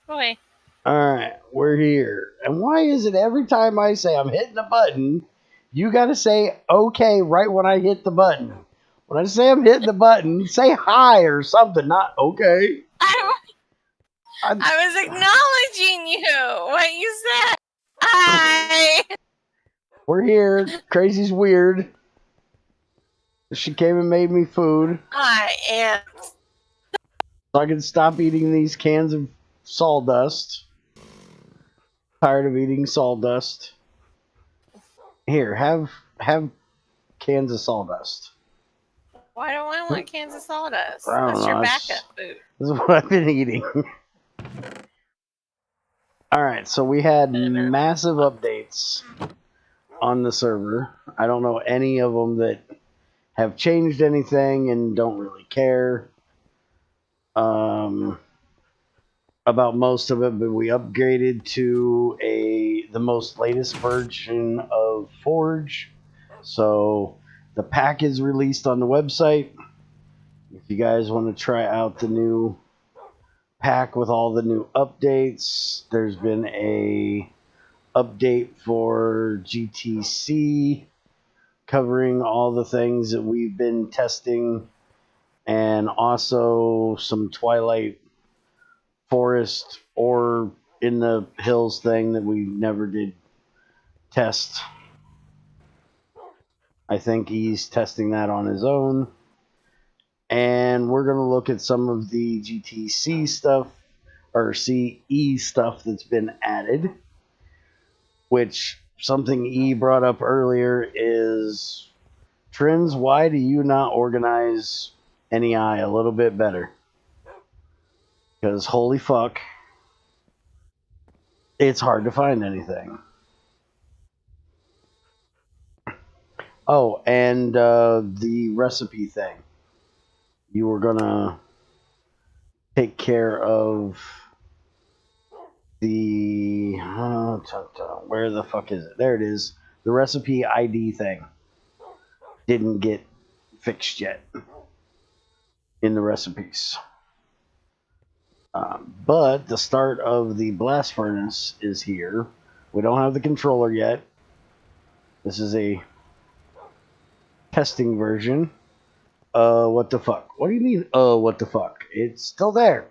Boy. Alright, we're here. And why is it every time I say I'm hitting a button, you gotta say okay right when I hit the button? When I say I'm hitting the button, say hi or something, not okay. I was acknowledging you. What you said. Hi. We're here. Crazy's weird. She came and made me food I am. so I can stop eating these cans of sawdust. Tired of eating sawdust. Here, have cans of sawdust. Why don't I want Kansas sawdust? I don't That's your know. backup food. This is what I've been eating. Alright, so we had massive updates on the server. I don't know any of them that have changed anything and don't really care about most of it, but we upgraded to the most latest version of Forge. So the pack is released on the website. If you guys want to try out the new pack with all the new updates, there's been a update for GTC covering all the things that we've been testing, and also some Twilight Forest or in the hills thing that we never did test. I think he's testing that on his own. And we're going to look at some of the GTC stuff or CE stuff that's been added, which something E brought up earlier is Trends, why do you not organize NEI a little bit better? Because holy fuck, it's hard to find anything. Oh, and the recipe thing. You were gonna take care of the where the fuck is it? There it is. The recipe ID thing didn't get fixed yet in the recipes. But the start of the blast furnace is here. We don't have the controller yet. This is a testing version. What the fuck? What do you mean, what the fuck? It's still there.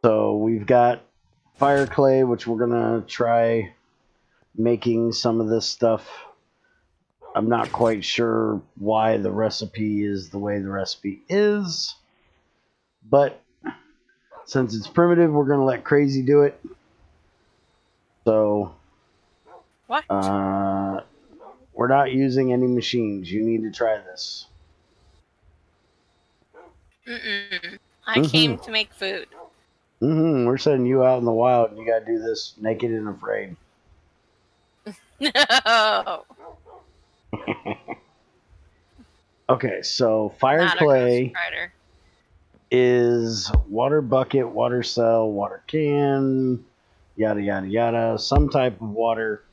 So we've got fire clay, which we're gonna try making some of this stuff. I'm not quite sure why the recipe is the way the recipe is, but since it's primitive, we're gonna let Crazy do it. So, What? we're not using any machines. You need to try this. I came to make food. We're sending you out in the wild, and you gotta do this naked and afraid. No. Okay, so fire Not clay a is water bucket, water cell, water can, yada yada yada, some type of water.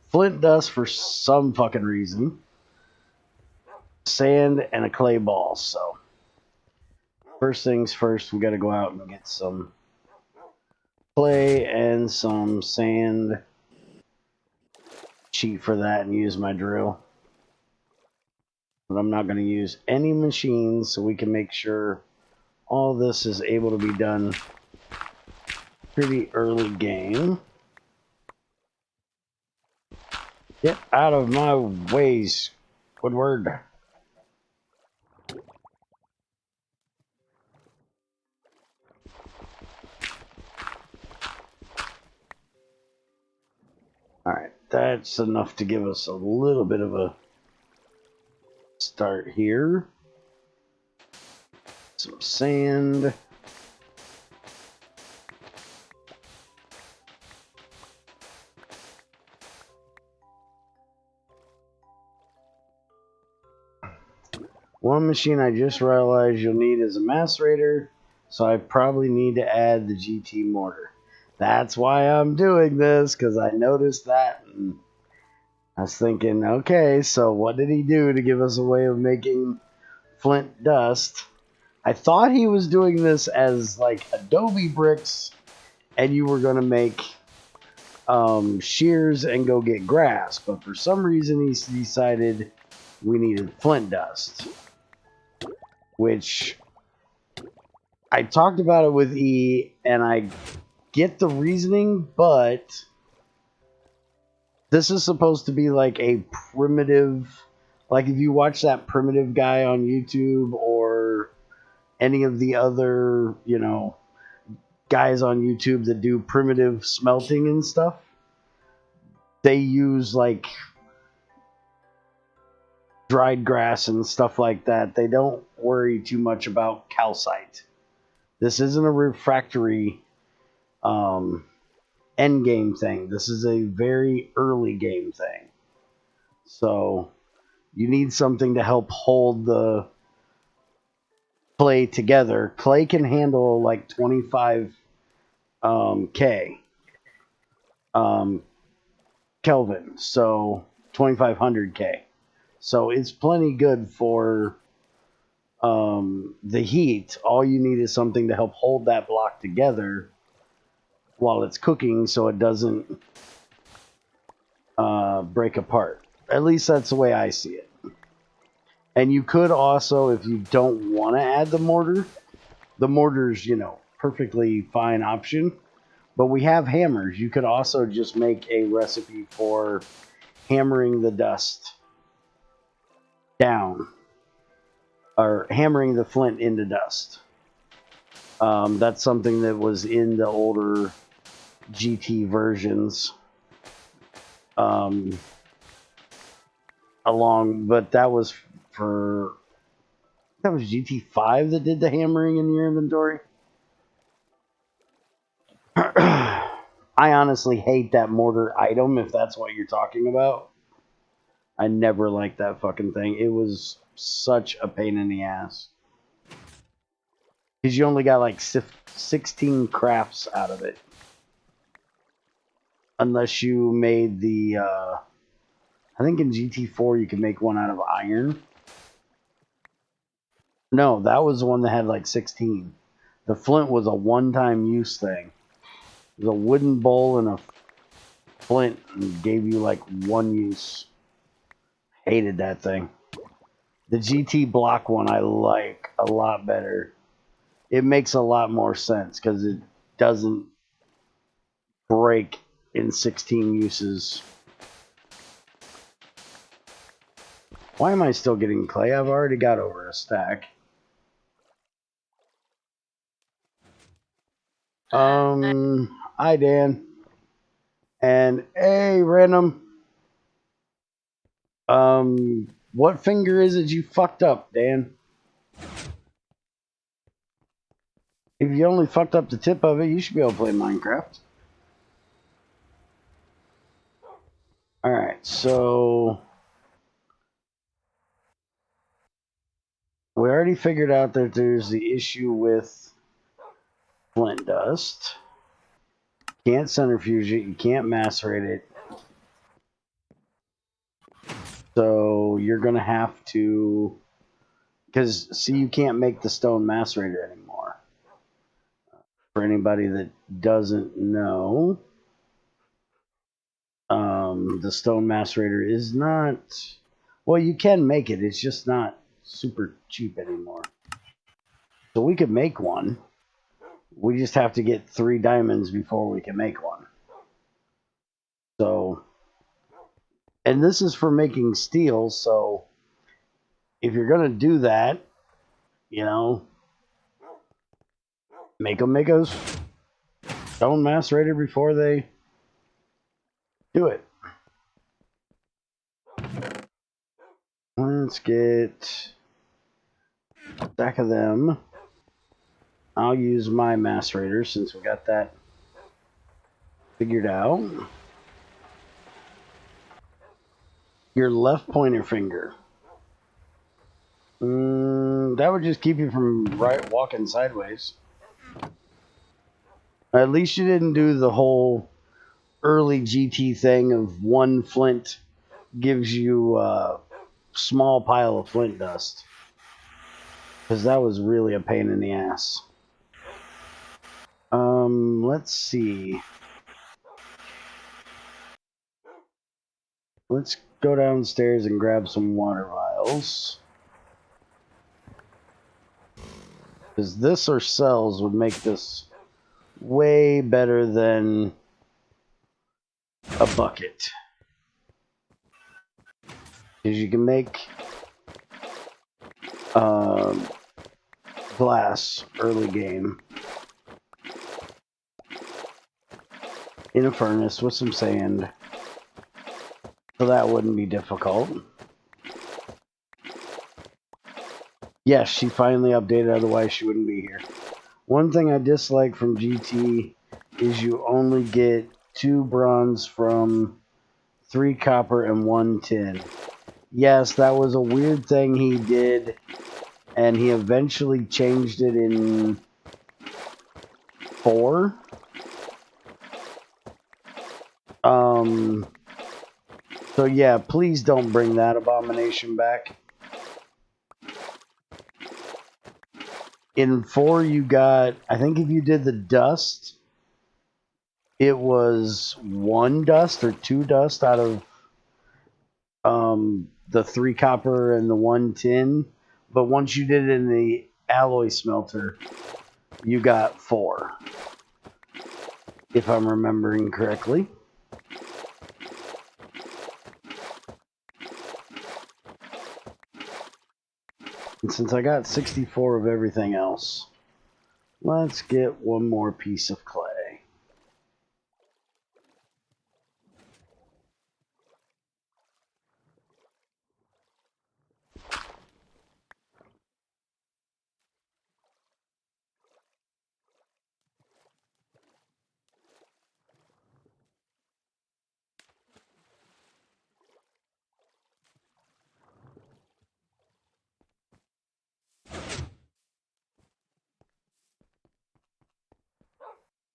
Flint dust for some fucking reason. Sand and a clay ball. So first things first, we gotta go out and get some clay and some sand. Cheat for that and use my drill. But I'm not going to use any machines, so we can make sure all this is able to be done pretty early game. Get out of my ways, Woodward. Alright, that's enough to give us a little bit of a start here. Some sand. One machine I just realized you'll need is a macerator, so I probably need to add the GT mortar. That's why I'm doing this, because I noticed that, and I was thinking, okay, so what did he do to give us a way of making flint dust? I thought he was doing this as like Adobe bricks, and you were going to make shears and go get grass, but for some reason he decided we needed flint dust, which I talked about it with E, and I get the reasoning, but this is supposed to be like a primitive, like if you watch that primitive guy on YouTube or any of the other, guys on YouTube that do primitive smelting and stuff, they use like dried grass and stuff like that. They don't worry too much about calcite. This isn't a refractory end game thing. This is a very early game thing. So you need something to help hold the clay together. Clay can handle like 25 K Kelvin, so 2500 K. So it's plenty good for the heat. All you need is something to help hold that block together while it's cooking so it doesn't break apart. At least that's the way I see it. And you could also, if you don't want to add the mortar's, perfectly fine option. But we have hammers. You could also just make a recipe for hammering the dust down, or hammering the flint into dust. That's something that was in the older GT versions. But that was GT5 that did the hammering in your inventory. I honestly hate that mortar item, if that's what you're talking about. I never liked that fucking thing. It was such a pain in the ass. Because you only got like 16 crafts out of it. Unless you made the... I think in GT4 you can make one out of iron. No, that was the one that had like 16. The flint was a one-time use thing. It was a wooden bowl and a flint and gave you like one use. Hated that thing. The GT block one I like a lot better. It makes a lot more sense because it doesn't break in 16 uses. Why am I still getting clay? I've already got over a stack. Hi Dan. And hey random. What finger is it you fucked up, Dan? If you only fucked up the tip of it, you should be able to play Minecraft. Alright, so we already figured out that there's the issue with flint dust. You can't centrifuge it, you can't macerate it. So you're gonna have to, because see, you can't make the stone macerator anymore. For anybody that doesn't know, the stone macerator is not, well, you can make it, it's just not super cheap anymore. So we could make one. We just have to get 3 diamonds before we can make one. So, and this is for making steel, so if you're gonna do that, make them make a stone macerator before they do it. Let's get a stack of them. I'll use my macerator since we got that figured out. Your left pointer finger. That would just keep you from walking sideways. At least you didn't do the whole early GT thing of one flint gives you a small pile of flint dust. because that was really a pain in the ass. Let's see. Let's go downstairs and grab some water vials. Because this or cells would make this way better than a bucket. Because you can make glass early game in a furnace with some sand. So that wouldn't be difficult. Yes, she finally updated, otherwise she wouldn't be here. One thing I dislike from GT is you only get 2 bronze from 3 copper and 1 tin. Yes, that was a weird thing he did, and he eventually changed it in 4. So yeah, please don't bring that abomination back. In 4 you got, I think if you did the dust, it was 1 dust or 2 dust out of the 3 copper and the 1 tin. But once you did it in the alloy smelter, you got 4. If I'm remembering correctly. And since I got 64 of everything else, let's get one more piece of clay.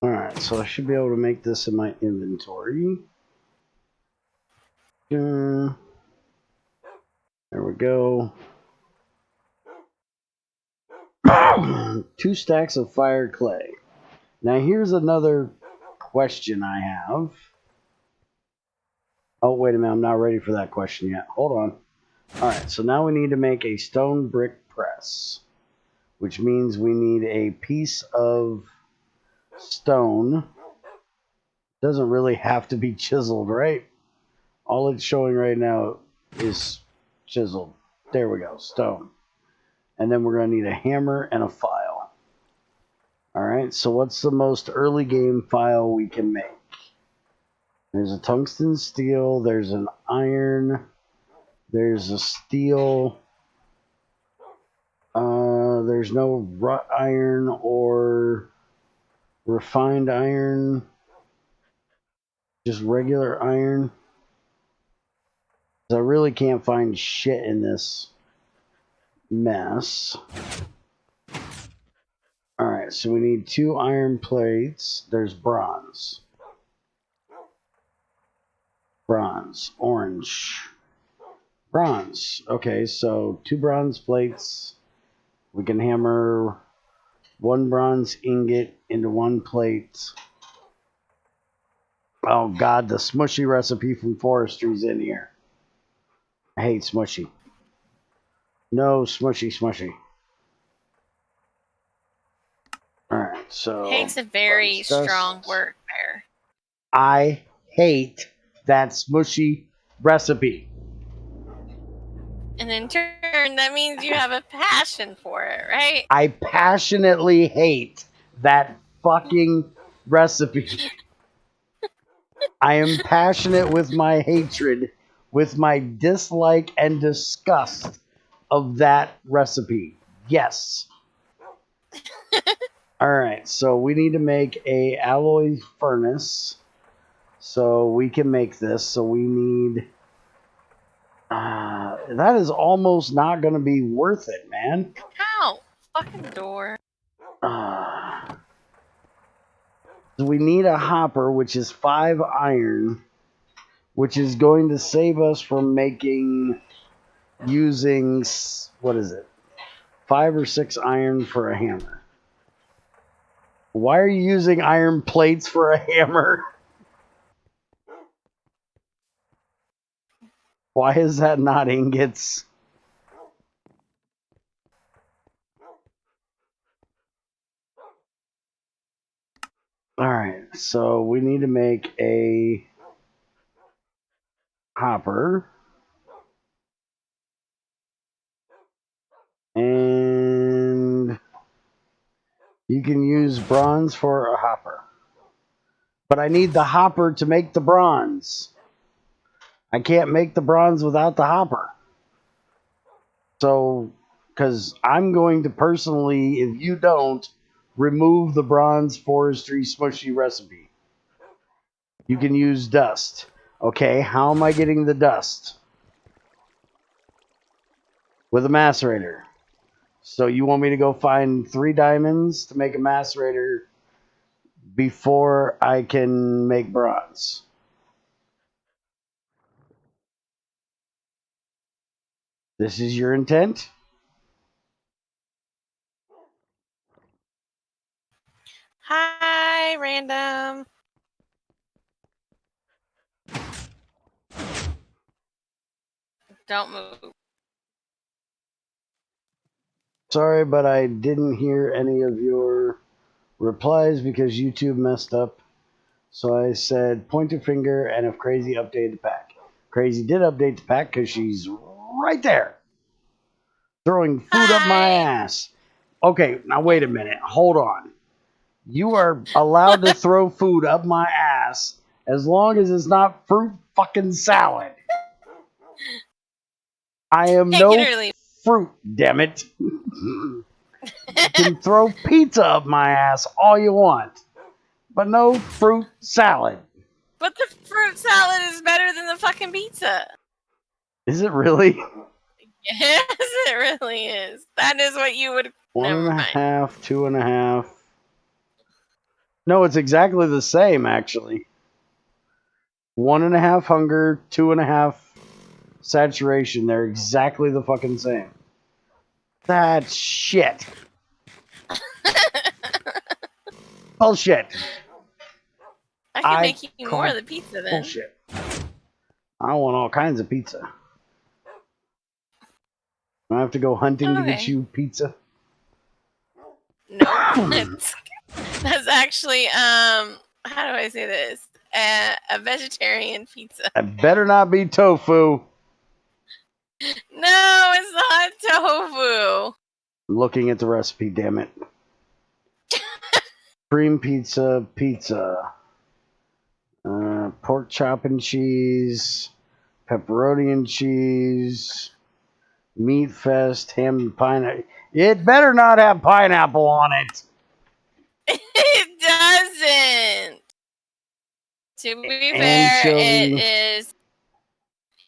Alright, so I should be able to make this in my inventory. There we go. 2 stacks of fire clay. Now here's another question I have. Oh, wait a minute, I'm not ready for that question yet. Hold on. Alright, so now we need to make a stone brick press, which means we need a piece of stone. Doesn't really have to be chiseled, right? All it's showing right now is chiseled. There we go, stone. And then we're going to need a hammer and a file. Alright, so what's the most early game file we can make? There's a tungsten steel, there's an iron, there's a steel, there's no wrought iron or refined iron, just regular iron. I really can't find shit in this mess. Alright, so we need 2 iron plates. There's bronze. Bronze. Orange. Bronze. Okay, so 2 bronze plates. We can hammer 1 bronze ingot into 1 plate. Oh god, the smushy recipe from Forestry's in here. I hate smushy. No smushy smushy. Alright, so... Hate's a very strong word there. I hate that smushy recipe. And in turn, that means you have a passion for it, right? I passionately hate that fucking recipe. I am passionate with my hatred, with my dislike and disgust of that recipe. Yes. Alright, so we need to make a alloy furnace. So we can make this. So we need... that is almost not going to be worth it, man. How? Fucking door. So we need a hopper, which is 5 iron, which is going to save us from using, what is it? 5 or 6 iron for a hammer. Why are you using iron plates for a hammer? Why is that not ingots? Alright, so we need to make a hopper. And you can use bronze for a hopper. But I need the hopper to make the bronze. I can't make the bronze without the hopper. So, because I'm going to personally, if you don't, remove the bronze forestry smushy recipe. You can use dust. Okay, how am I getting the dust? With a macerator. So you want me to go find 3 diamonds to make a macerator before I can make bronze? This is your intent? Hi, random. Don't move. Sorry, but I didn't hear any of your replies because YouTube messed up. So I said pointer finger and if Crazy updated the pack. Crazy did update the pack because she's right there. Throwing food up my ass. Okay, now wait a minute. Hold on. You are allowed to throw food up my ass as long as it's not fruit fucking salad. I am no fruit, damn it. You can throw pizza up my ass all you want, but no fruit salad. But the fruit salad is better than the fucking pizza. Is it really? Yes, it really is. That is what you would. 1.5, 2.5. No, it's exactly the same, actually. 1.5 hunger, 2.5 saturation. They're exactly the fucking same. That's shit. Bullshit. I can make you more of the pizza then. Bullshit. I want all kinds of pizza. I have to go hunting to get you pizza. No, that's actually how do I say this? A vegetarian pizza. It better not be tofu. No, it's not tofu. Looking at the recipe, damn it. Cream pizza, pork chop and cheese, pepperoni and cheese, meat fest, ham and pineapple. It better not have pineapple on it. It doesn't. To be fair, it is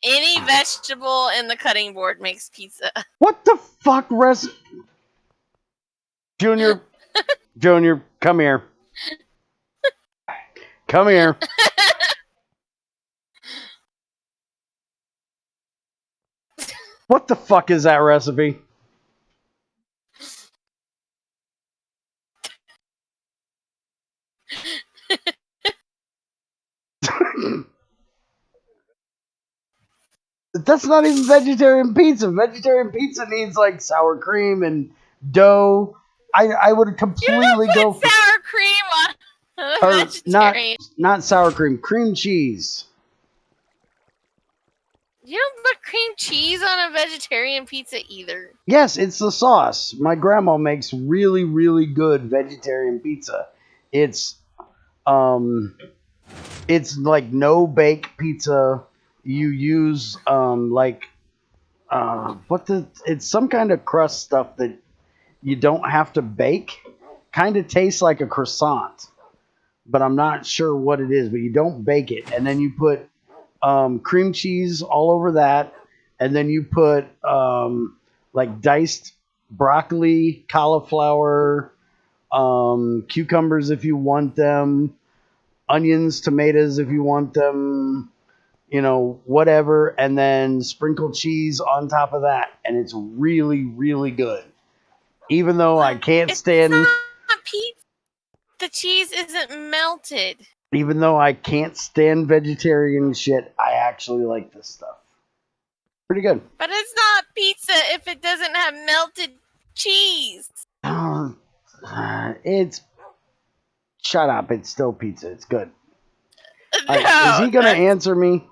any vegetable in the cutting board makes pizza. What the fuck recipe? Junior, come here. Come here. What the fuck is that recipe? That's not even vegetarian pizza. Vegetarian pizza needs like sour cream and dough. I would completely go for sour cream on vegetarian. Not sour cream, cream cheese. You don't put cream cheese on a vegetarian pizza either. Yes, it's the sauce. My grandma makes really, really good vegetarian pizza. It's like no bake pizza. You use it's some kind of crust stuff that you don't have to bake. Kind of tastes like a croissant, but I'm not sure what it is. But you don't bake it, and then you put cream cheese all over that, and then you put like diced broccoli, cauliflower, cucumbers if you want them, onions, tomatoes if you want them, whatever, and then sprinkle cheese on top of that, and it's really, really good. Even though I can't stand... It's not pizza. The cheese isn't melted. Even though I can't stand vegetarian shit, I actually like this stuff. Pretty good. But it's not pizza if it doesn't have melted cheese. It's... Shut up. It's still pizza. It's good. No, Right, is he going to answer me?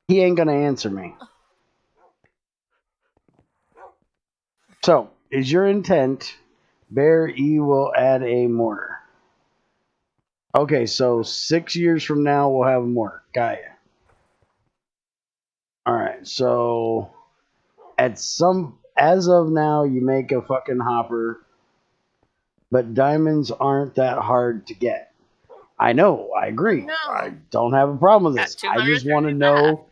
He ain't going to answer me. So, is your intent... Bear E will add a mortar. Okay, so 6 years from now, we'll have a mortar. Got ya. Alright, so... As of now, you make a fucking hopper... But diamonds aren't that hard to get. I know, I agree. No. I don't have a problem with this. I just want to know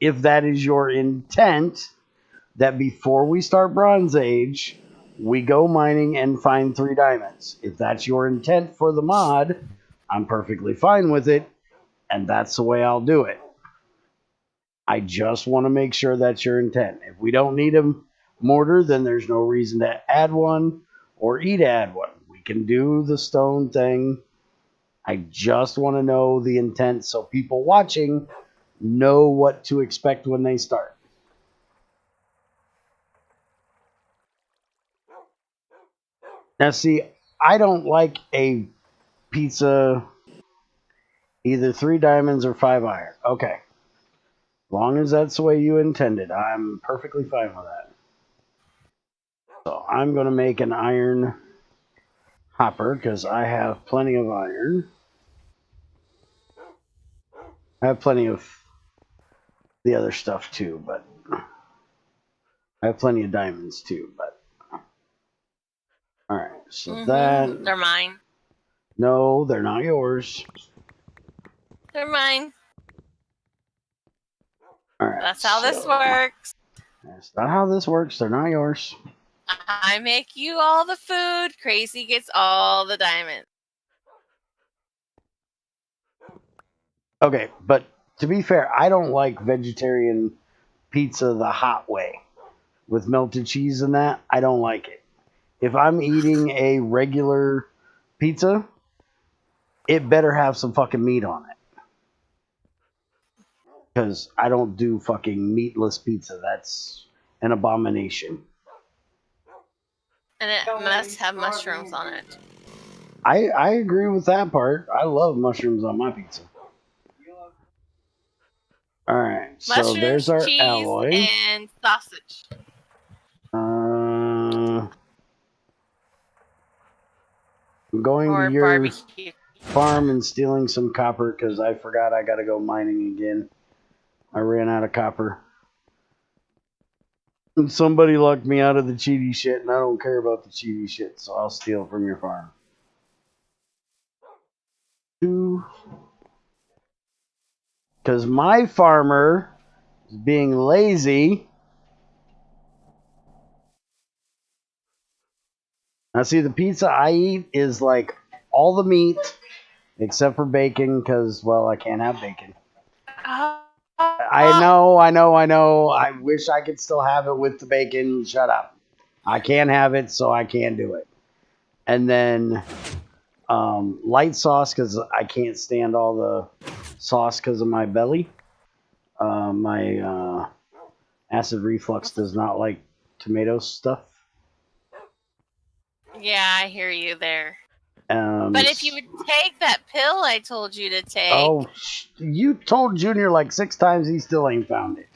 if that is your intent, that before we start Bronze Age, we go mining and find 3 diamonds. If that's your intent for the mod, I'm perfectly fine with it, and that's the way I'll do it. I just want to make sure that's your intent. If we don't need a mortar, then there's no reason to add one or E to add one. We can do the stone thing. I just want to know the intent so people watching know what to expect when they start. Now, see, I don't like a pizza either 3 diamonds or 5 iron. Okay. As long as that's the way you intended, I'm perfectly fine with that. So I'm going to make an iron hopper because I have plenty of iron. I have plenty of the other stuff too, but I have plenty of diamonds too, but alright, so that... They're mine. No, they're not yours. They're mine. Alright. That's how this works. That's not how this works. They're not yours. I make you all the food. Crazy gets all the diamonds. Okay, but to be fair, I don't like vegetarian pizza the hot way with melted cheese and that. I don't like it. If I'm eating a regular pizza, it better have some fucking meat on it. Because I don't do fucking meatless pizza. That's an abomination. And it must have mushrooms on it. I agree with that part. I love mushrooms on my pizza. Alright, so there's our cheese, alloy. And sausage. I'm going or to your barbecue. farm and stealing some copper because I forgot I gotta go mining again. I ran out of copper. And somebody locked me out of the cheaty shit, and I don't care about the cheaty shit, so I'll steal from your farm. 2. Because my farmer is being lazy. Now, see, the pizza I eat is like all the meat except for bacon, because, well, I can't have bacon. I know. I wish I could still have it with the bacon. Shut up. I can't have it, so I can't do it. And then light sauce, because I can't stand all the sauce because of my belly. My acid reflux does not like tomato stuff. Yeah, I hear you there. But if you would take that pill I told you to take. Oh, you told Junior like 6 times, he still ain't found it.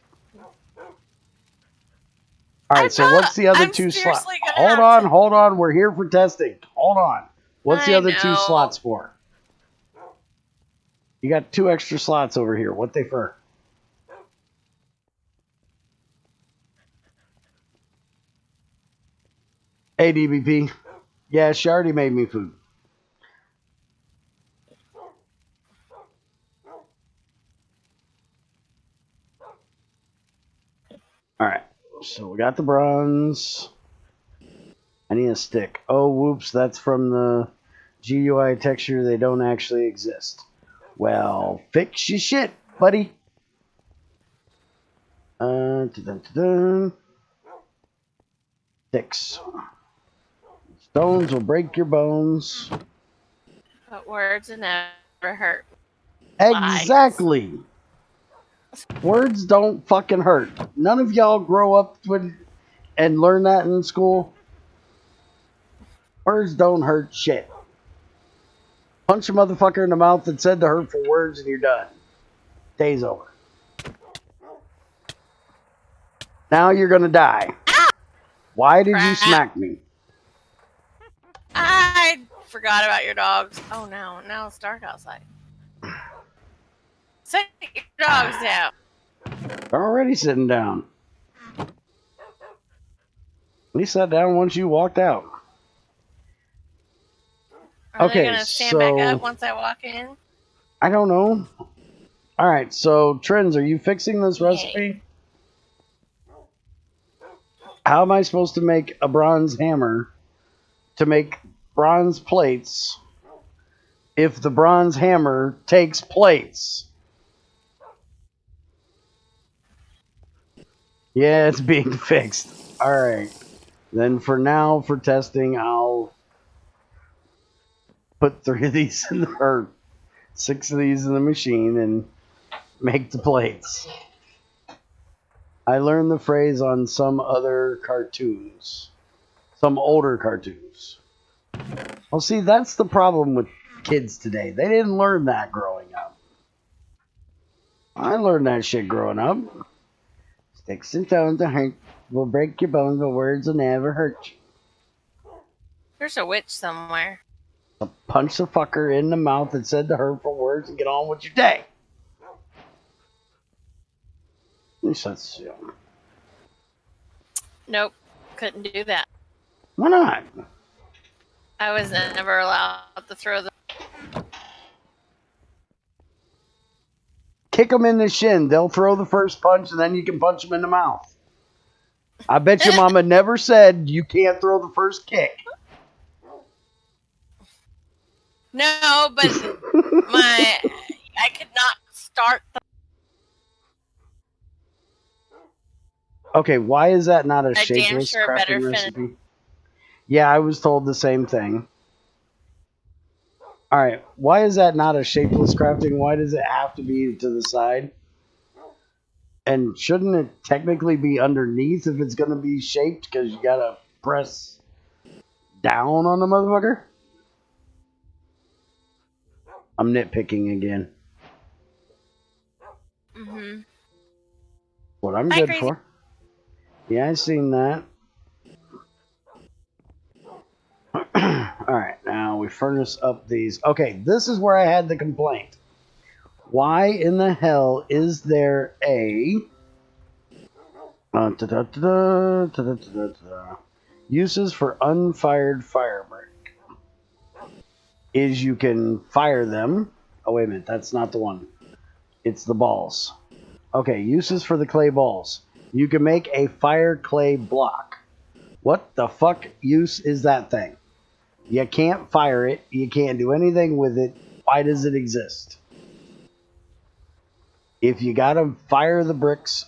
Alright, so what's the other 2 slots? Hold on. We're here for testing. Hold on. What's the other 2 slots for? You got 2 extra slots over here. What they for? Hey, DBP. Yeah, she already made me food. Alright, so we got the bronze. I need a stick. Oh, whoops, that's from the GUI texture. They don't actually exist. Well, fix your shit, buddy. Dun-dun-dun-dun. Sticks. Stones will break your bones. But words never hurt. Exactly. Words don't fucking hurt. None of y'all grow up with and learn that in school. Words don't hurt shit. Punch a motherfucker in the mouth that said the hurtful words and you're done. Day's over. Now you're gonna die. Why did you smack me? I forgot about your dogs. Oh no, now it's dark outside. Set your dogs down. They're already sitting down. We sat down once you walked out. Are they gonna stand back up once I walk in? I don't know. Alright, so Trends, are you fixing this recipe? How am I supposed to make a bronze hammer to make bronze plates if the bronze hammer takes plates? Yeah, it's being fixed. Alright. Then for now, for testing, I'll put 3 of these in or 6 of these in the machine and make the plates. I learned the phrase on some other cartoons. Some older cartoons. Well, see, that's the problem with kids today. They didn't learn that growing up. I learned that shit growing up. Sticks and stones will break your bones, but words will never hurt you. There's a witch somewhere. So punch the fucker in the mouth that said the hurtful words and get on with your day. At least that's, Nope, couldn't do that. Why not? I was never allowed to throw them. Kick them in the shin. They'll throw the first punch, and then you can punch them in the mouth. I bet your mama never said you can't throw the first kick. No, but I could not start the... Okay, why is that not a shapeless crafting recipe? Yeah, I was told the same thing. Alright, why is that not a shapeless crafting? Why does it have to be to the side? And shouldn't it technically be underneath if it's going to be shaped? Because you got to press down on the motherfucker? I'm nitpicking again. Mm-hmm. What I'm good for. Yeah, I seen that. Alright, now we furnace up these. Okay, this is where I had the complaint. Why in the hell is there a... uses for unfired fire brick. Is you can fire them. Oh, wait a minute, that's not the one. It's the balls. Okay, uses for the clay balls. You can make a fire clay block. What the fuck use is that thing? You can't fire it. You can't do anything with it. Why does it exist? If you gotta fire the bricks,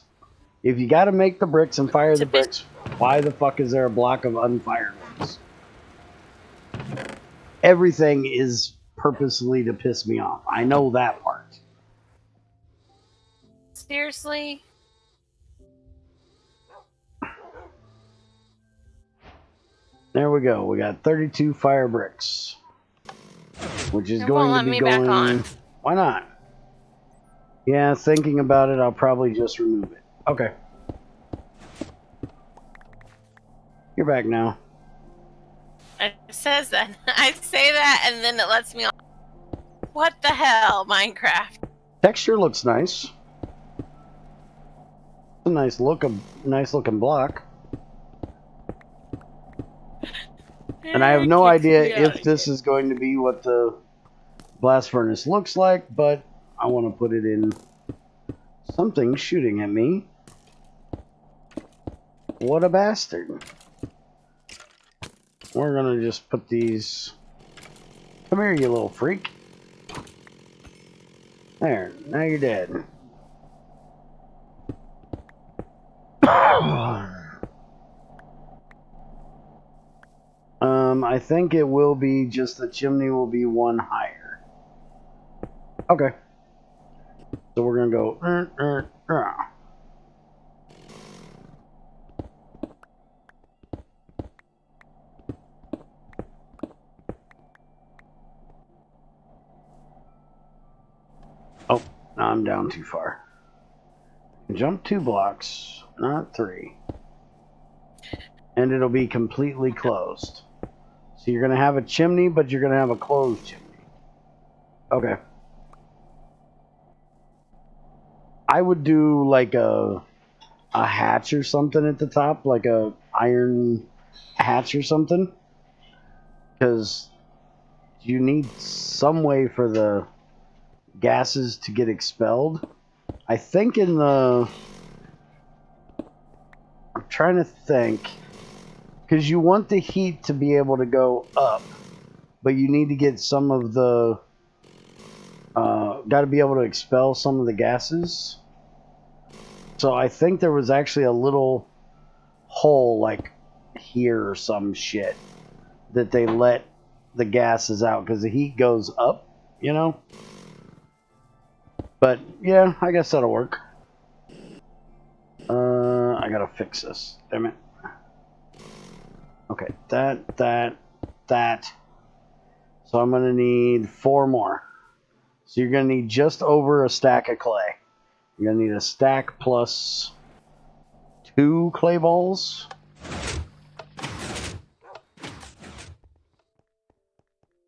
if you gotta make the bricks and fire the bricks, why the fuck is there a block of unfired ones? Everything is purposely to piss me off. I know that part. Seriously? There we go. We got 32 fire bricks. Which is going to be going... Back on. Why not? Yeah, thinking about it, I'll probably just remove it. Okay. You're back now. It says that. I say that and then it lets me on. What the hell, Minecraft? Texture looks nice. It's a nice looking block. And I have no idea if this is going to be what the blast furnace looks like, but I want to put it in something shooting at me. What a bastard. We're going to just put these... Come here, you little freak. There, now you're dead. I think it will be just the chimney will be one higher. Okay. So we're going to go... Oh, now I'm down too far. Jump 2 blocks, not 3. And it'll be completely closed. So you're going to have a chimney, but you're going to have a closed chimney. Okay. I would do like a hatch or something at the top, like a iron hatch or something. Because you need some way for the gases to get expelled. I think in the... I'm trying to think. Because you want the heat to be able to go up, but you need to get some of the... got to be able to expel some of the gases. So I think there was actually a little hole like here or some shit that they let the gases out because the heat goes up, you know? But yeah, I guess that'll work. I gotta fix this. Damn it. Okay, that. So I'm gonna need 4 more. So you're gonna need just over a stack of clay. You're gonna need a stack plus 2 clay balls.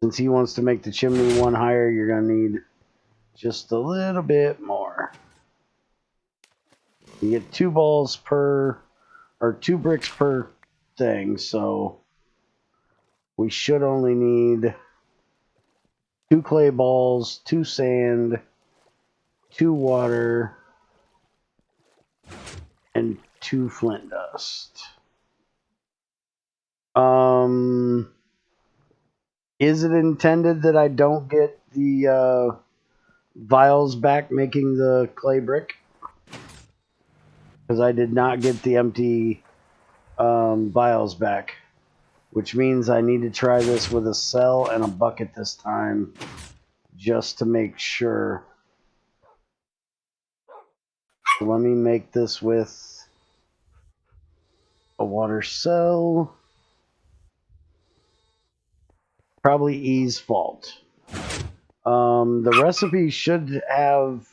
Since he wants to make the chimney one higher, you're gonna need just a little bit more. You get 2 balls per, or 2 bricks per thing, so we should only need 2 clay balls, 2 sand, 2 water, and 2 flint dust. Is it intended that I don't get the vials back making the clay brick? Because I did not get the empty vials back. Which means I need to try this with a cell and a bucket this time. Just to make sure. So let me make this with a water cell. Probably E's fault. The recipe should have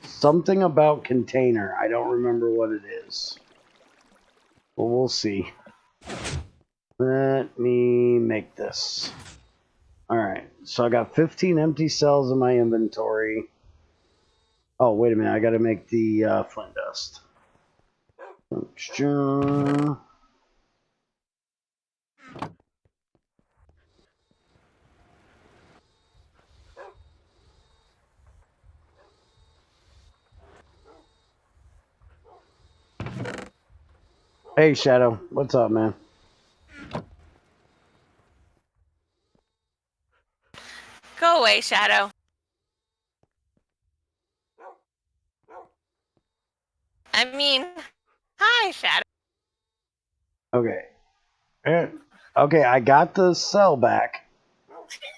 something about container. I don't remember what it is. Well, we'll see. Let me make this. Alright, so I got 15 empty cells in my inventory. Oh, wait a minute. I gotta make the flint dust. Hey, Shadow. What's up, man? Go away, Shadow. I mean, hi, Shadow. Okay. Okay, I got the cell back.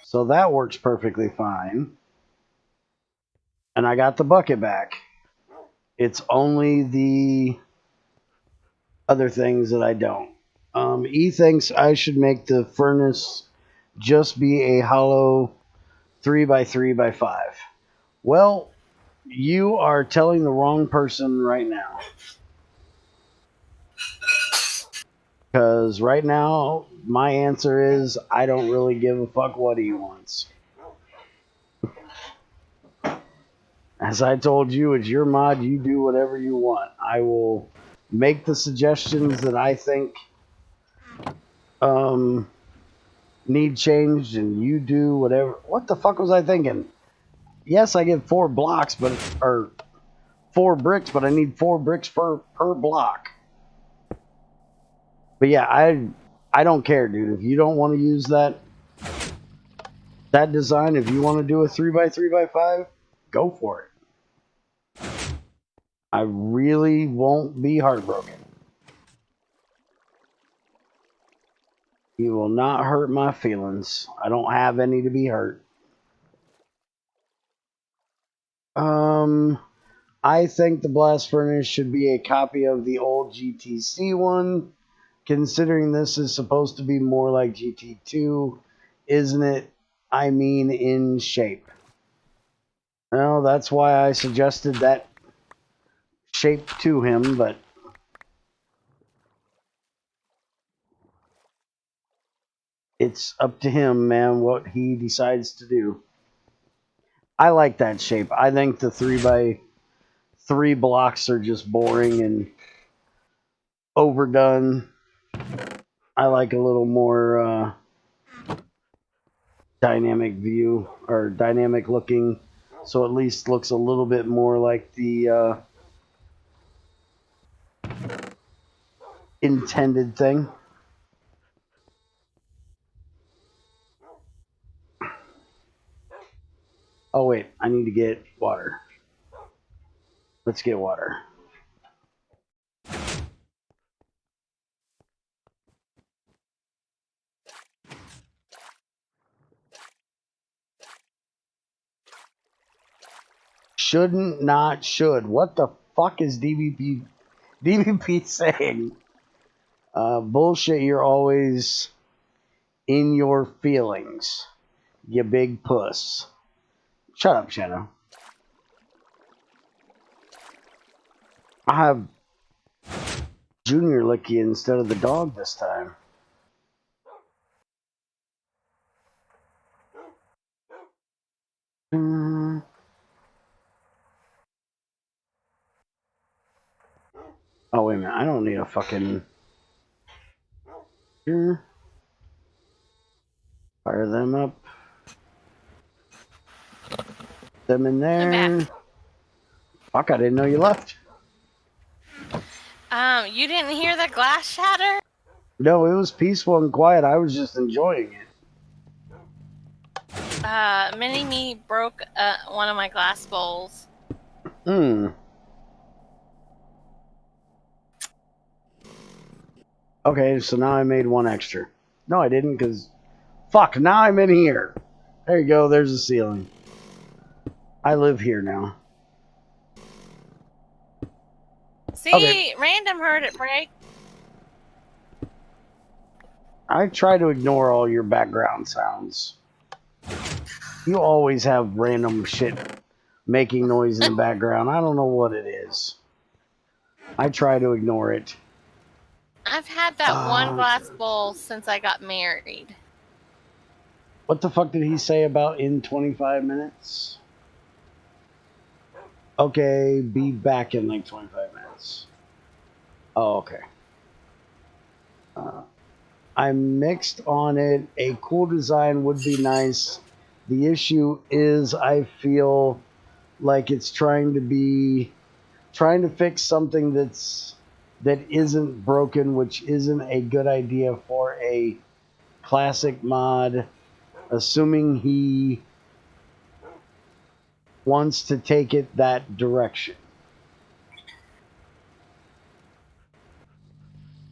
So that works perfectly fine. And I got the bucket back. It's only the other things that I don't. E thinks I should make the furnace just be a hollow 3x3x5. Well, you are telling the wrong person right now. Because right now, my answer is I don't really give a fuck what he wants. As I told you, it's your mod. You do whatever you want. I will make the suggestions that I think need changed, and you do whatever. What the fuck was I thinking? Yes, I get 4 blocks, or 4 bricks, but I need 4 bricks per block. But yeah, I don't care, dude. If you don't want to use that design, if you want to do a 3x3x5, go for it. I really won't be heartbroken. You will not hurt my feelings. I don't have any to be hurt. I think the blast furnace should be a copy of the old GTC one. Considering this is supposed to be more like GT2, isn't it? I mean, in shape. Well, that's why I suggested that shape to him, but it's up to him, man, what he decides to do. I like that shape. I think the 3x3 blocks are just boring and overdone. I like a little more dynamic view or dynamic looking, so at least looks a little bit more like the intended thing. Oh wait, I need to get water. Let's get water. Shouldn't, not should. What the fuck is DVP saying? Bullshit, you're always in your feelings. You big puss. Shut up, Shadow. I have Junior Licky instead of the dog this time. Oh, wait a minute. I don't need a fucking... Fire them up. Them in there. Fuck, I didn't know you left. You didn't hear the glass shatter? No, it was peaceful and quiet. I was just enjoying it. Mini-Me broke one of my glass bowls. Okay, so now I made one extra. No, I didn't, because... Fuck, now I'm in here. There you go, there's the ceiling. I live here now. See, okay. Random heard it break. I try to ignore all your background sounds. You always have random shit making noise in the background. I don't know what it is. I try to ignore it. I've had that one glass bowl since I got married. What the fuck did he say about in 25 minutes? Okay, be back in like 25 minutes. Oh, okay. I'm mixed on it. A cool design would be nice. The issue is I feel like it's trying to fix something that isn't broken, which isn't a good idea for a classic mod, assuming he wants to take it that direction.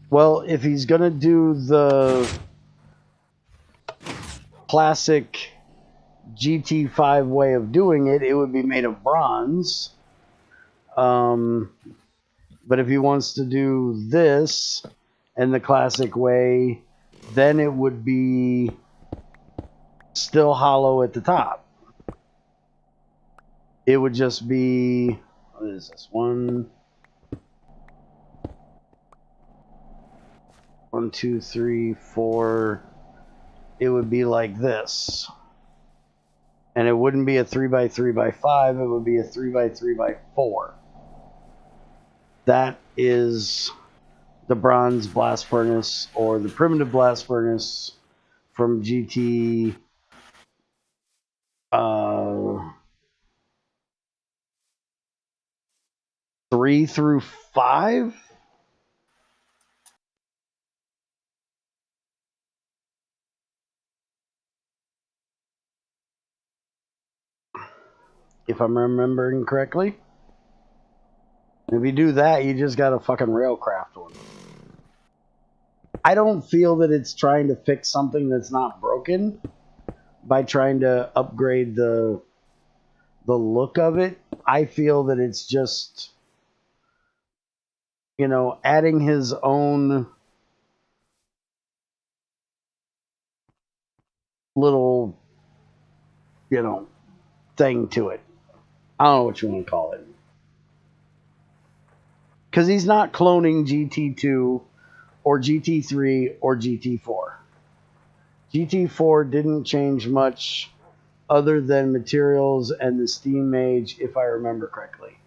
Well, if he's gonna do the classic GT5 way of doing it, it would be made of bronze. But if he wants to do this and the classic way, then it would be still hollow at the top. It would just be, what is this? One, two, three, four. It would be like this. And it wouldn't be a 3x3x5, it would be a 3x3x4. That is the bronze blast furnace or the primitive blast furnace from GT 3 through 5. If I'm remembering correctly. If you do that, you just got a fucking railcraft one. I don't feel that it's trying to fix something that's not broken by trying to upgrade the look of it. I feel that it's just, adding his own little, thing to it. I don't know what you want to call it. Because he's not cloning GT2 or GT3 or GT4. GT4 didn't change much other than materials and the steam age, if I remember correctly.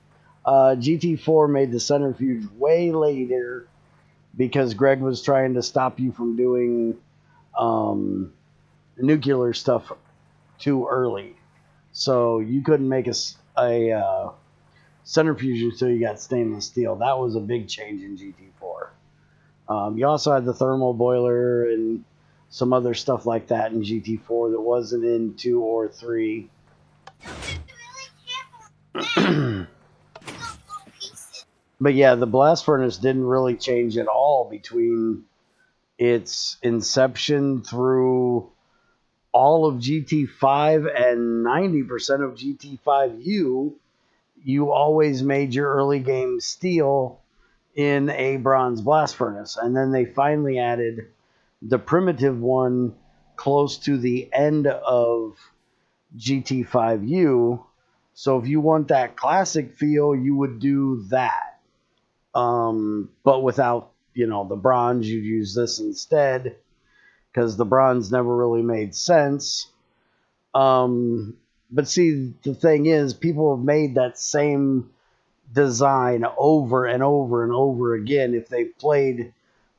GT4 made the centrifuge way later because Greg was trying to stop you from doing nuclear stuff too early. So you couldn't make a centrifuge until you got stainless steel. That was a big change in GT4. You also had the thermal boiler and some other stuff like that in GT4 that wasn't in 2 or 3. But yeah, the blast furnace didn't really change at all between its inception through all of GT5 and 90% of GT5U. You always made your early game steel in a bronze blast furnace. And then they finally added the primitive one close to the end of GT5U. So if you want that classic feel, you would do that. But without, the bronze, you'd use this instead because the bronze never really made sense. But see, the thing is, people have made that same design over and over and over again if they've played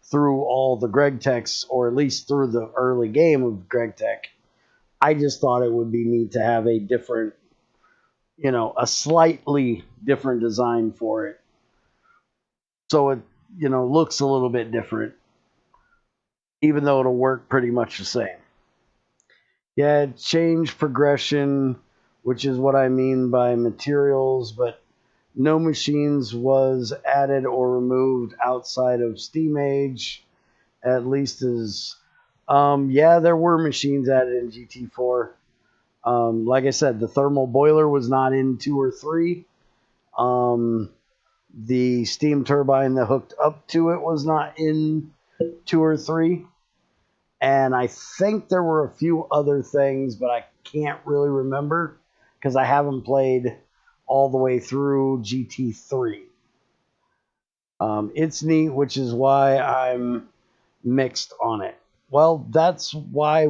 through all the GregTechs, or at least through the early game of GregTech. I just thought it would be neat to have a different, a slightly different design for it. So it, looks a little bit different, even though it'll work pretty much the same. Yeah, change progression, which is what I mean by materials, but no machines was added or removed outside of Steam Age, at least as, yeah, there were machines added in GT4. Like I said, the thermal boiler was not in 2 or 3. The steam turbine that hooked up to it was not in 2 or 3. And I think there were a few other things, but I can't really remember because I haven't played all the way through GT3. It's neat, which is why I'm mixed on it. Well, that's why I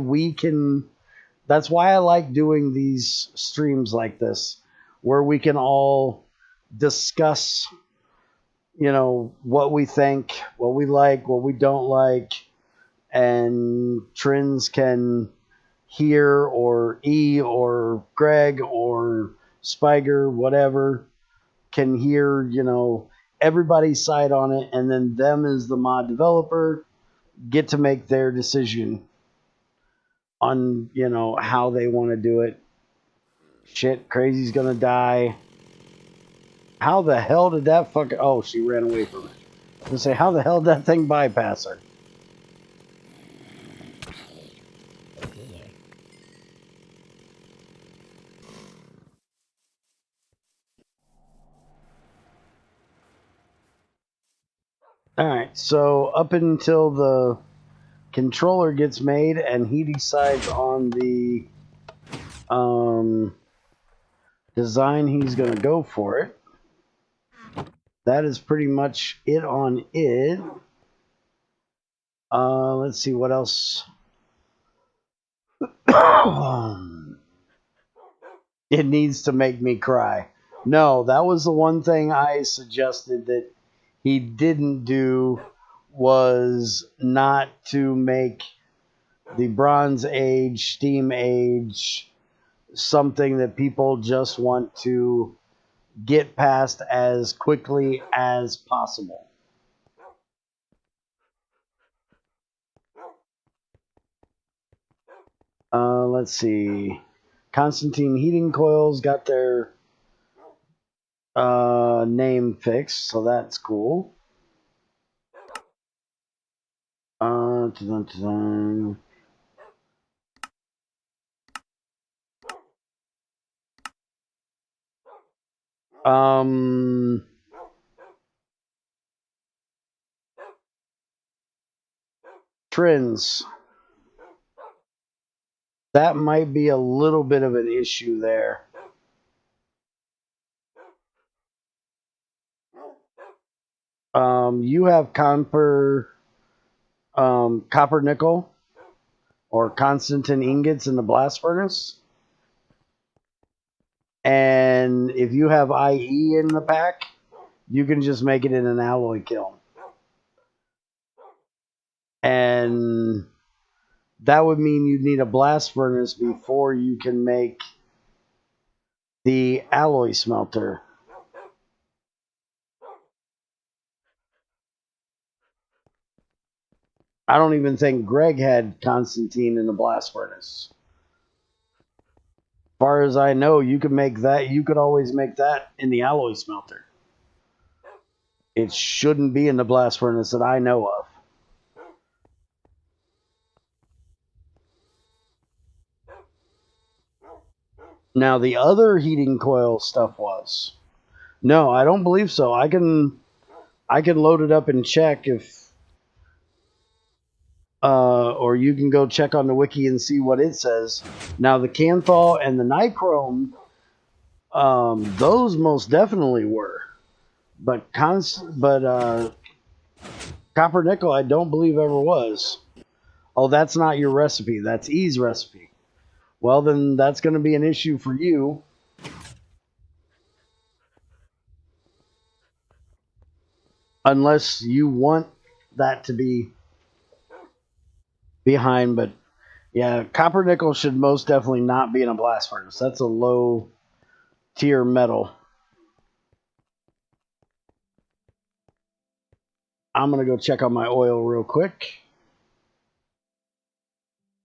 like doing these streams like this, where we can all discuss, what we think, what we like, what we don't like, and Trins can hear, or E, or Greg, or Spiger, whatever, can hear, everybody's side on it, and then them as the mod developer get to make their decision on, how they want to do it. Shit, Crazy's gonna die. How the hell did that fucking... Oh, she ran away from it. I was gonna say, how the hell did that thing bypass her? Alright, so up until the controller gets made and he decides on the design he's going to go for it, that is pretty much it on it. Let's see what else. It needs to make me cry. No, that was the one thing I suggested that he didn't do, was not to make the Bronze Age, Steam Age, something that people just want to get past as quickly as possible. Let's see. Constantine Heating Coils got their name fixed, so that's cool. Trends. That might be a little bit of an issue there. You have copper nickel or Constantin ingots in the blast furnace. And if you have IE in the pack, you can just make it in an alloy kiln. And that would mean you'd need a blast furnace before you can make the alloy smelter. I don't even think Greg had Constantine in the blast furnace. As far as I know, you could make that. You could always make that in the alloy smelter. It shouldn't be in the blast furnace that I know of. Now the other heating coil stuff was. No, I don't believe so. I can load it up and check if or you can go check on the wiki and see what it says. Now the Canthal and the Nichrome, those most definitely were. But copper nickel I don't believe ever was. Oh, that's not your recipe. That's E's recipe. Well, then that's going to be an issue for you. Unless you want that to be behind. But yeah, copper nickel should most definitely not be in a blast furnace. That's a low tier metal. I'm going to go check on my oil real quick.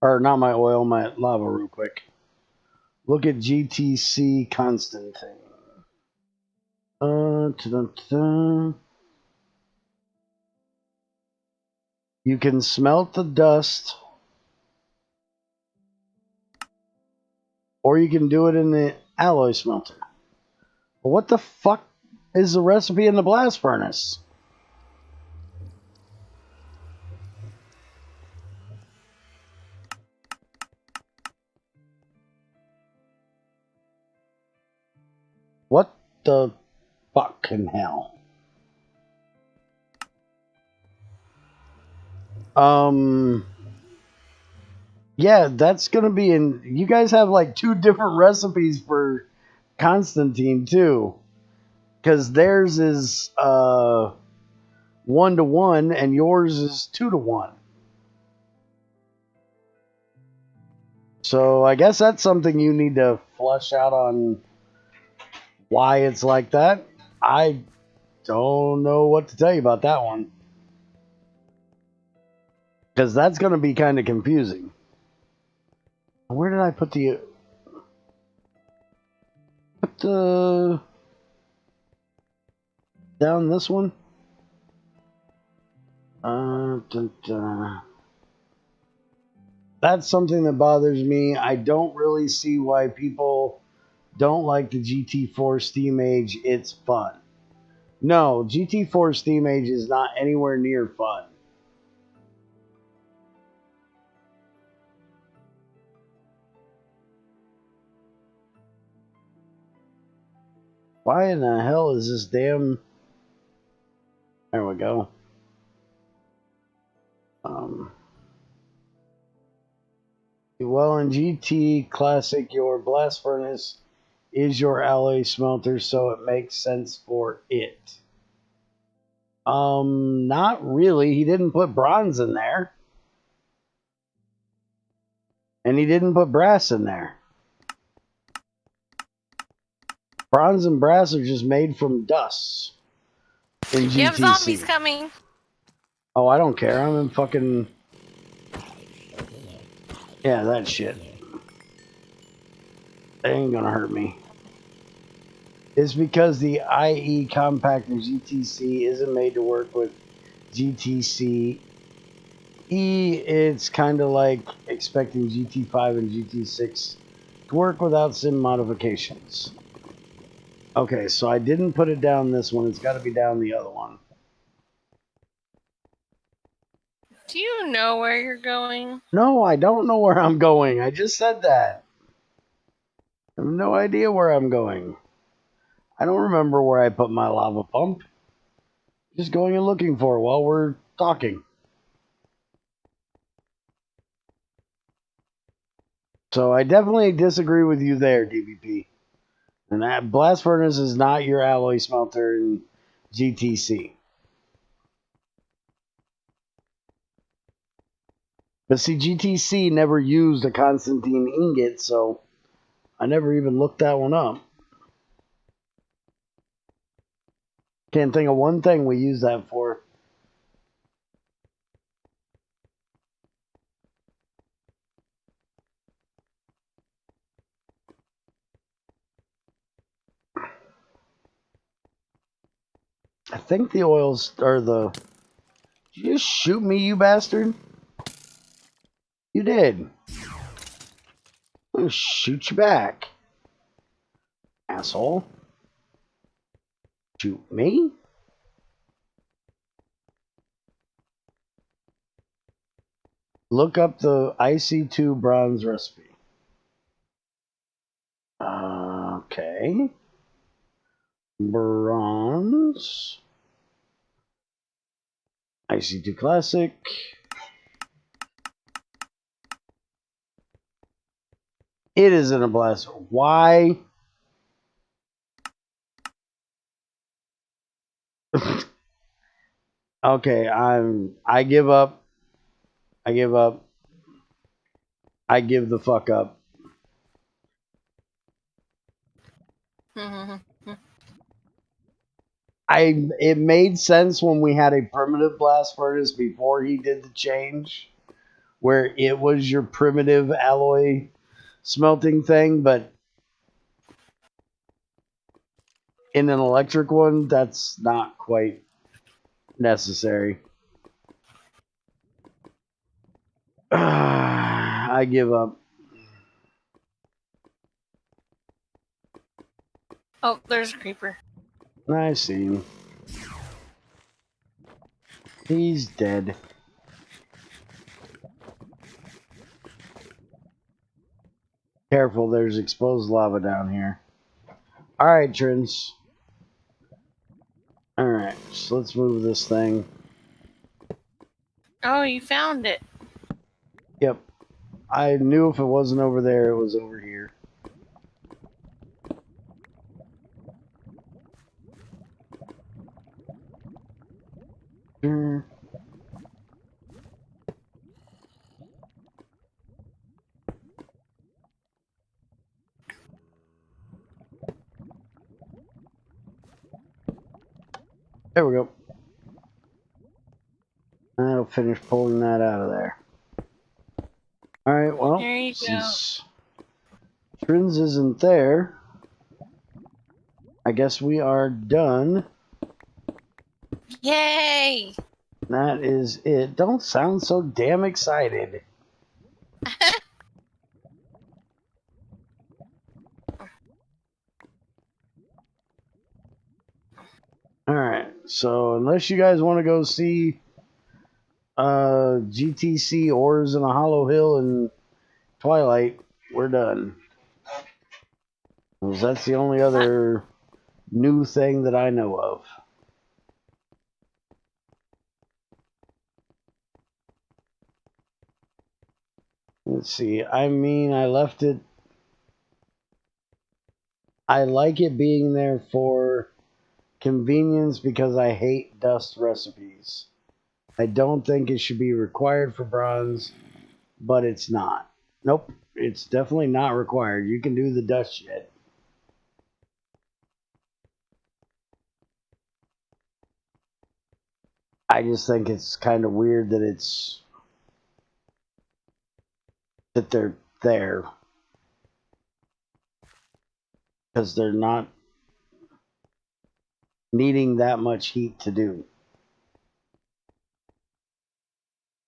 Or not my oil, my lava real quick. Look at GTC Constantine. You can smelt the dust, or you can do it in the alloy smelter. But what the fuck is the recipe in the blast furnace? What the fucking hell? Yeah, that's gonna be in. You guys have like 2 different recipes for Constantine too, because theirs is 1-to-1 and yours is 2-to-1. So I guess that's something you need to flush out on why it's like that. I don't know what to tell you about that one, because that's going to be kind of confusing. Where did I put the down this one? That's something that bothers me. I don't really see why people don't like the GT4 Steam Age. It's fun. No, GT4 Steam Age is not anywhere near fun. Why in the hell is this damn... There we go. Well, in GT Classic, your blast furnace is your alloy smelter, so it makes sense for it. Not really. He didn't put bronze in there. And he didn't put brass in there. Bronze and brass are just made from dust in GTC. You have zombies coming. Oh, I don't care. I'm in fucking... Yeah, that shit. They ain't gonna hurt me. It's because the IE compact in GTC isn't made to work with GTC E, it's kind of like expecting GT5 and GT6 to work without sim modifications. Okay, so I didn't put it down this one. It's got to be down the other one. Do you know where you're going? No, I don't know where I'm going. I just said that. I have no idea where I'm going. I don't remember where I put my lava pump. Just going and looking for it while we're talking. So I definitely disagree with you there, DBP. And that blast furnace is not your alloy smelter in GTC. But see, GTC never used a Constantine ingot, so I never even looked that one up. Can't think of one thing we use that for. I think the oils are the... Did you just shoot me, you bastard? You did. I'm gonna shoot you back. Asshole. Shoot me? Look up the IC2 bronze recipe. Okay. Bronze. IC2 classic. It isn't a blast. Why? Okay, I give up. I give up. I give the fuck up. It made sense when we had a primitive blast furnace before he did the change, where it was your primitive alloy smelting thing, but in an electric one, that's not quite necessary. I give up. Oh, there's a creeper. I see him. He's dead. Careful, there's exposed lava down here. Alright, Trins. Alright, so let's move this thing. Oh, you found it. Yep. I knew if it wasn't over there, it was over here. There we go. That'll finish pulling that out of there. Alright, well, There you go. since Trins isn't there, I guess we are done. Yay! That is it. Don't sound so damn excited. Alright, so unless you guys want to go see GTC Ores in a Hollow Hill and Twilight, we're done. 'Cause that's the only other new thing that I know of. Let's see. I mean, I left it. I like it being there for convenience because I hate dust recipes. I don't think it should be required for bronze, but it's not. Nope, it's definitely not required. You can do the dust shit. I just think it's kind of weird that they're there because they're not needing that much heat to do.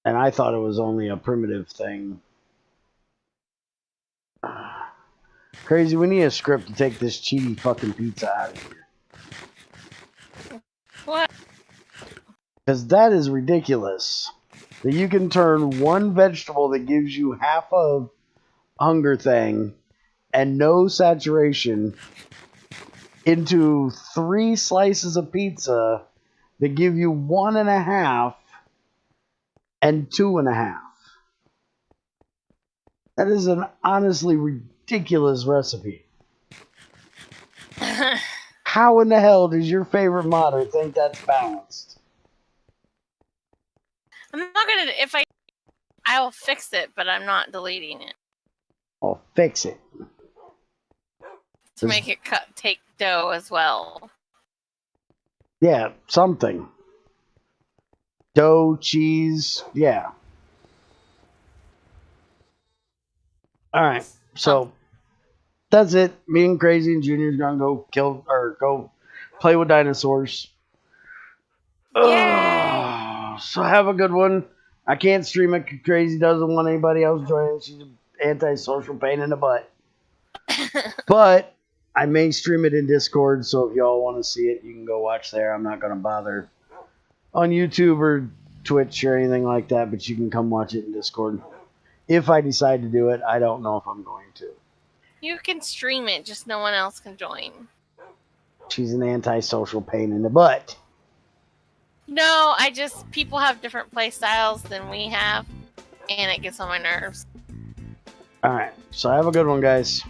And I thought it was only a primitive thing. Crazy, we need a script to take this cheaty fucking pizza out of here. What? Because that is ridiculous. That you can turn one vegetable that gives you half of hunger thing and no saturation into 3 slices of pizza that give you 1.5 and 2.5. That is an honestly ridiculous recipe. How in the hell does your favorite modder think that's balanced? I'm not gonna. If I will fix it, but I'm not deleting it. I'll fix it. To make it take dough as well. Yeah, something. Dough, cheese, yeah. Alright, so that's it. Me and Crazy and Junior's gonna go play with dinosaurs. So have a good one. I can't stream it. Crazy doesn't want anybody else joining. She's an antisocial pain in the butt. But I may stream it in Discord, so if y'all want to see it, you can go watch there. I'm not going to bother on YouTube or Twitch or anything like that, but you can come watch it in Discord. If I decide to do it, I don't know if I'm going to. You can stream it, just no one else can join. She's an antisocial pain in the butt. No, people have different play styles than we have, and it gets on my nerves. Alright, so have a good one, guys.